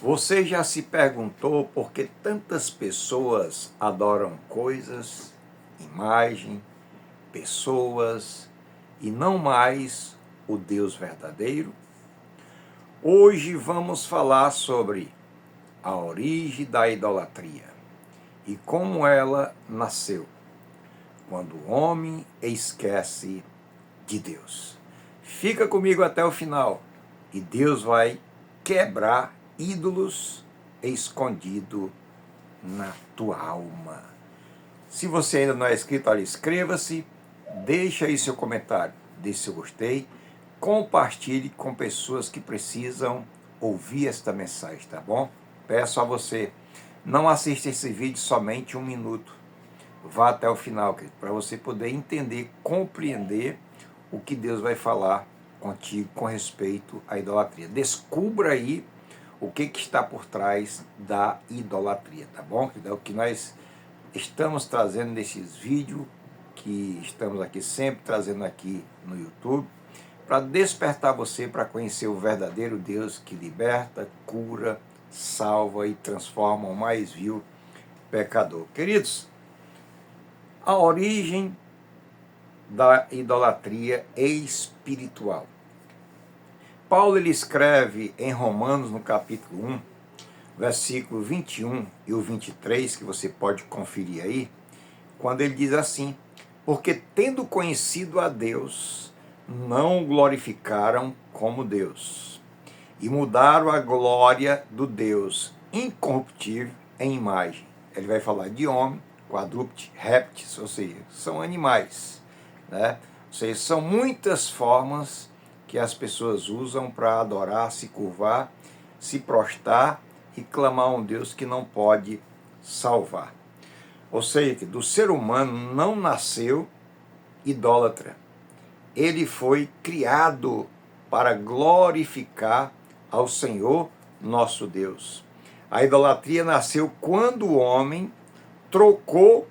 Você já se perguntou por que tantas pessoas adoram coisas, imagem, pessoas e não mais o Deus verdadeiro? Hoje vamos falar sobre a origem da idolatria e como ela nasceu, quando o homem esquece de Deus. Fica comigo até o final e Deus vai quebrar ídolos escondido na tua alma. Se você ainda não é inscrito, olha, inscreva-se, deixa aí seu comentário, deixe seu gostei, compartilhe com pessoas que precisam ouvir esta mensagem, tá bom? Peço a você, não assista esse vídeo somente 1 minuto, vá até o final, para você poder entender, compreender o que Deus vai falar contigo com respeito à idolatria. Descubra aí o que está por trás da idolatria, tá bom? É o que nós estamos trazendo nesses vídeos, que estamos aqui sempre trazendo aqui no YouTube, para despertar você para conhecer o verdadeiro Deus que liberta, cura, salva e transforma o mais vil pecador. Queridos, a origem da idolatria espiritual. Paulo ele escreve em Romanos, no capítulo 1, versículo 21 e o 23, que você pode conferir aí, quando ele diz assim: porque tendo conhecido a Deus, não o glorificaram como Deus, e mudaram a glória do Deus incorruptível em imagem. Ele vai falar de homem, quadrúpede, répteis, ou seja, são animais, né? Ou seja, são muitas formas que as pessoas usam para adorar, se curvar, se prostrar e clamar a um Deus que não pode salvar. Ou seja, do ser humano não nasceu idólatra. Ele foi criado para glorificar ao Senhor nosso Deus. A idolatria nasceu quando o homem trocou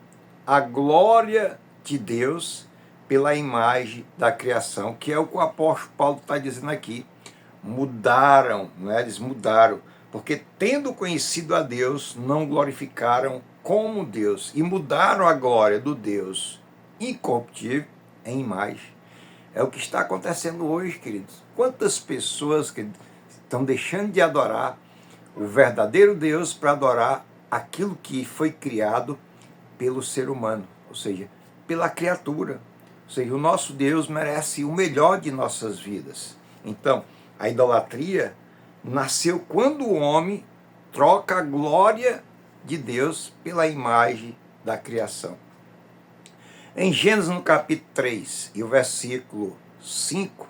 a glória de Deus pela imagem da criação, que é o que o apóstolo Paulo está dizendo aqui. Mudaram, né? Eles mudaram, porque tendo conhecido a Deus, não glorificaram como Deus, e mudaram a glória do Deus incorruptível em imagem. É o que está acontecendo hoje, queridos. Quantas pessoas que estão deixando de adorar o verdadeiro Deus para adorar aquilo que foi criado pelo ser humano, ou seja, pela criatura. Ou seja, o nosso Deus merece o melhor de nossas vidas. Então, a idolatria nasceu quando o homem troca a glória de Deus pela imagem da criação. Em Gênesis, no capítulo 3, e o versículo 5,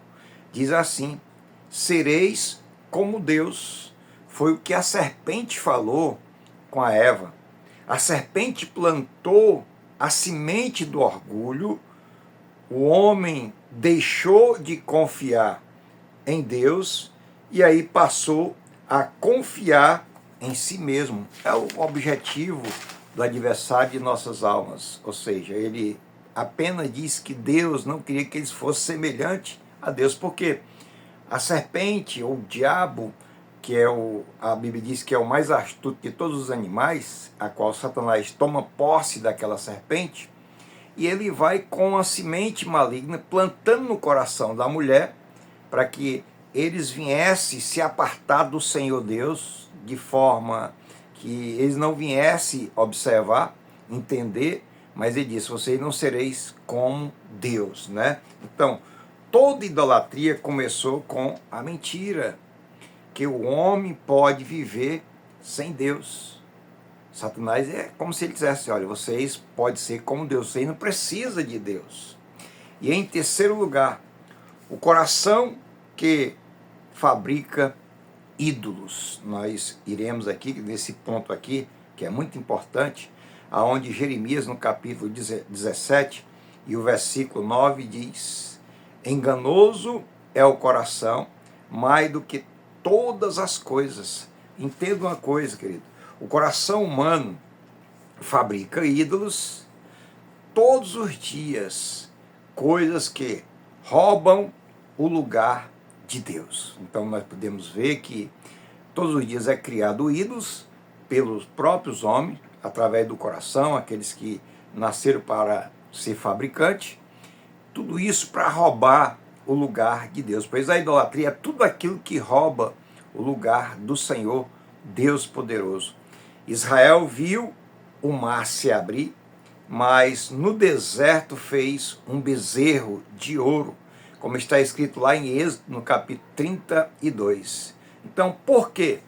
diz assim: sereis como Deus. Foi o que a serpente falou com a Eva. A serpente plantou a semente do orgulho, o homem deixou de confiar em Deus e aí passou a confiar em si mesmo. É o objetivo do adversário de nossas almas. Ou seja, ele apenas diz que Deus não queria que eles fossem semelhantes a Deus, porque a serpente, ou o diabo, que é a Bíblia diz que é o mais astuto de todos os animais, a qual Satanás toma posse daquela serpente, e ele vai com a semente maligna plantando no coração da mulher, para que eles viessem se apartar do Senhor Deus, de forma que eles não viessem observar, entender, mas ele disse: vocês não sereis como Deus, né? Então, toda idolatria começou com a mentira, que o homem pode viver sem Deus. Satanás é como se ele dissesse: olha, vocês podem ser como Deus, vocês não precisam de Deus. E em terceiro lugar, o coração que fabrica ídolos. Nós iremos aqui, nesse ponto aqui, que é muito importante, aonde Jeremias, no capítulo 17, e o versículo 9 diz: enganoso é o coração, mais do que todas as coisas. Entenda uma coisa, querido: o coração humano fabrica ídolos todos os dias, coisas que roubam o lugar de Deus. Então nós podemos ver que Todos os dias é criado ídolos pelos próprios homens, através do coração, aqueles que nasceram para ser fabricante. Tudo isso para roubar o lugar de Deus, pois a idolatria é tudo aquilo que rouba o lugar do Senhor, Deus poderoso. Israel viu o mar se abrir, mas no deserto fez um bezerro de ouro, como está escrito lá em Êxodo, no capítulo 32. Então, por quê?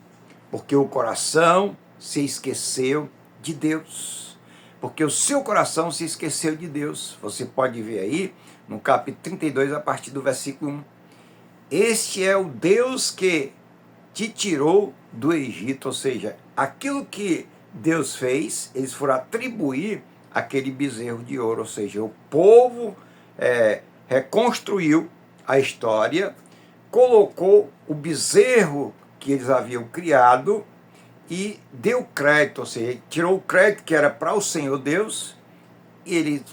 Porque o coração se esqueceu de Deus. Porque o seu coração se esqueceu de Deus. Você pode ver aí no capítulo 32, a partir do versículo 1. Este é o Deus que te tirou do Egito, ou seja, aquilo que Deus fez, eles foram atribuir aquele bezerro de ouro, ou seja, o povo reconstruiu a história, colocou o bezerro que eles haviam criado e deu crédito, ou seja, tirou o crédito que era para o Senhor Deus, e eles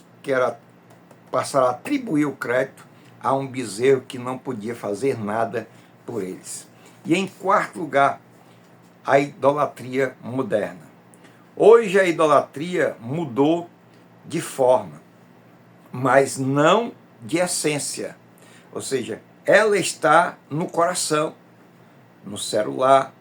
passaram a atribuir o crédito a um bezerro que não podia fazer nada por eles. E em quarto lugar, a idolatria moderna. Hoje a idolatria mudou de forma, mas não de essência. Ou seja, ela está no coração, no celular,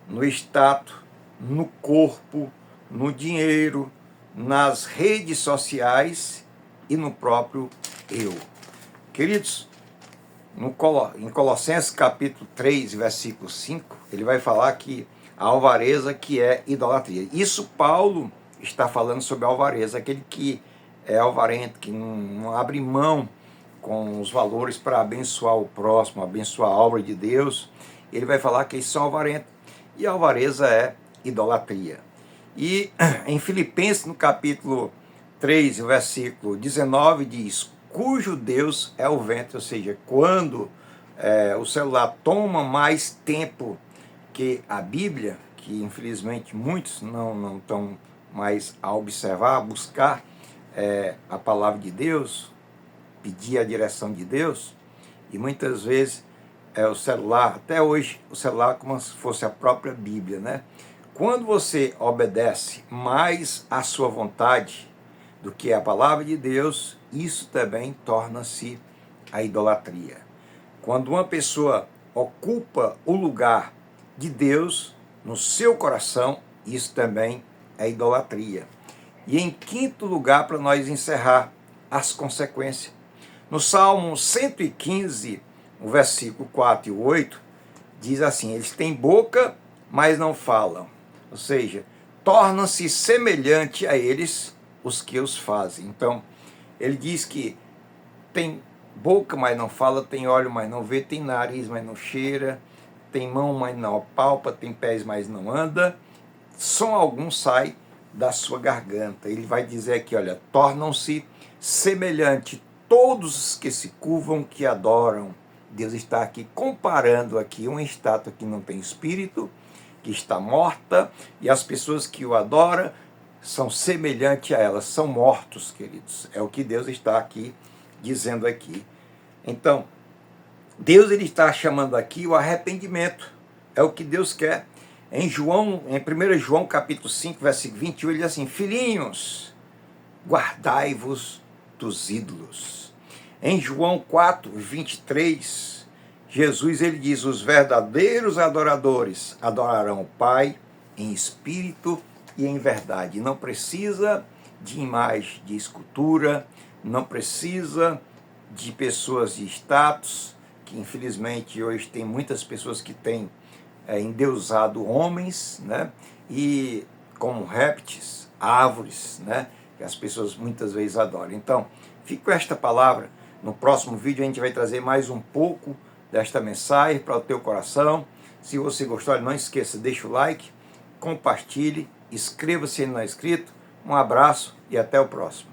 no status, no corpo, no dinheiro, nas redes sociais e no próprio eu. Queridos, em Colossenses capítulo 3, versículo 5, ele vai falar que a alvareza que é idolatria. Isso Paulo está falando sobre a alvareza, aquele que é alvarento, que não abre mão com os valores para abençoar o próximo, abençoar a obra de Deus. Ele vai falar que eles são alvarentos. E a alvareza é idolatria. E em Filipenses, no capítulo 3, versículo 19, diz: cujo Deus é o vento, ou seja, quando o celular toma mais tempo que a Bíblia, que infelizmente muitos não estão mais a observar, a buscar a palavra de Deus, pedir a direção de Deus, e muitas vezes o celular, até hoje, o celular como se fosse a própria Bíblia, né? Quando você obedece mais à sua vontade do que a palavra de Deus, isso também torna-se a idolatria. Quando uma pessoa ocupa o lugar de Deus no seu coração, isso também é idolatria. E em quinto lugar, para nós encerrar, as consequências. No Salmo 115, o versículo 4 e 8, diz assim: eles têm boca, mas não falam. Ou seja, tornam-se semelhante a eles os que os fazem. Então, ele diz que tem boca, mas não fala, tem olho, mas não vê, tem nariz, mas não cheira, tem mão, mas não apalpa, tem pés, mas não anda. Som algum sai da sua garganta. Ele vai dizer aqui, olha, tornam-se semelhante todos os que se curvam, que adoram. Deus está aqui comparando aqui uma estátua que não tem espírito, que está morta, e as pessoas que o adoram são semelhantes a elas, são mortos, queridos. É o que Deus está aqui dizendo aqui. Então, Deus ele está chamando aqui o arrependimento. É o que Deus quer. Em 1 João capítulo 5, versículo 21, ele diz assim: filhinhos, guardai-vos dos ídolos. Em João 4, 23, Jesus ele diz: os verdadeiros adoradores adorarão o Pai em espírito e em verdade. Não precisa de imagem de escultura, não precisa de pessoas de status, que infelizmente hoje tem muitas pessoas que têm endeusado homens, né? E como répteis, árvores, né? Que as pessoas muitas vezes adoram. Então, fica com esta palavra. No próximo vídeo a gente vai trazer mais um pouco desta mensagem para o teu coração. Se você gostou, não esqueça, deixa o like, compartilhe, inscreva-se se não é inscrito. Um abraço e até o próximo.